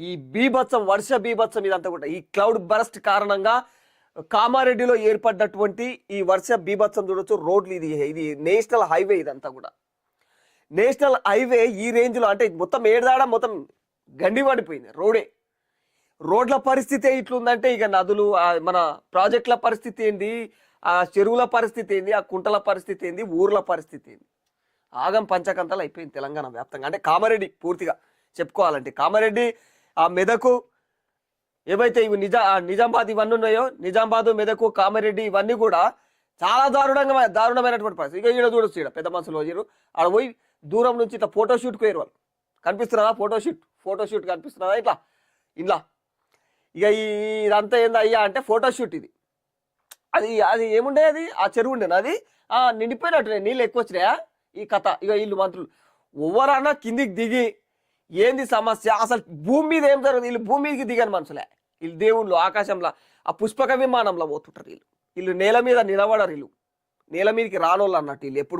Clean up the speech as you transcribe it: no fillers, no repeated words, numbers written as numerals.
ఈ బీభత్సం వర్ష బీభత్సం ఇదంతా కూడా ఈ క్లౌడ్ బరస్ట్ కారణంగా కామారెడ్డిలో ఏర్పడ్డటువంటి ఈ వర్ష బీభత్సం చూడొచ్చు. రోడ్లు ఇది ఇది నేషనల్ హైవే, ఇదంతా కూడా నేషనల్ హైవే. ఈ రేంజ్లో అంటే మొత్తం ఏడాడ మొత్తం గండి పడిపోయింది రోడ్ల పరిస్థితి ఇట్లుందంటే ఇక నదులు, మన ప్రాజెక్టుల పరిస్థితి ఏంది, ఆ చెరువుల పరిస్థితి ఏంది, ఆ కుంటల పరిస్థితి ఏంది, ఊర్ల పరిస్థితి ఏంది, ఆగం పంచకంతలు అయిపోయింది తెలంగాణ వ్యాప్తంగా. అంటే కామారెడ్డి పూర్తిగా చెప్పుకోవాలంటే కామారెడ్డి, ఆ మెదకు, ఏవైతే ఇవి నిజామాబాద్ ఇవన్నీ ఉన్నాయో, నిజామాబాద్, మెదకు, కామారెడ్డి ఇవన్నీ కూడా చాలా దారుణమైనటువంటి పరిస్థితి. ఇక ఈడ చూడొచ్చు, ఈడ పెద్ద మనుషులు వచ్చారు, ఆడ పోయి దూరం నుంచి ఇట్లా ఫోటోషూట్కి పోయారు వాళ్ళు. కనిపిస్తున్నదా ఫోటోషూట్ కనిపిస్తున్నదా ఇట్లా ఇలా. ఇక ఇదంతా ఏంది అయ్యా అంటే ఫోటోషూట్ ఇది. అది అది ఏముండే, అది ఆ చెరువు ఉండేనా, అది నిండిపోయినట్టు నీళ్ళు ఎక్కువ వచ్చినాయా ఈ కథ. ఇక వీళ్ళు మంత్రులు ఎవరన్నా కిందికి దిగి ఏంది సమస్య, అసలు భూమి మీద ఏం జరుగుతుంది, వీళ్ళు భూమి మీదకి దిగని మనుషులే, వీళ్ళు దేవుళ్ళు ఆకాశంలో ఆ పుష్పక విమానంలో పోతుంటారు, వీళ్ళు నేల మీద నిలబడరు, వీళ్ళు నేల మీదకి రానోళ్ళు అన్నట్టు వీళ్ళు ఎప్పుడు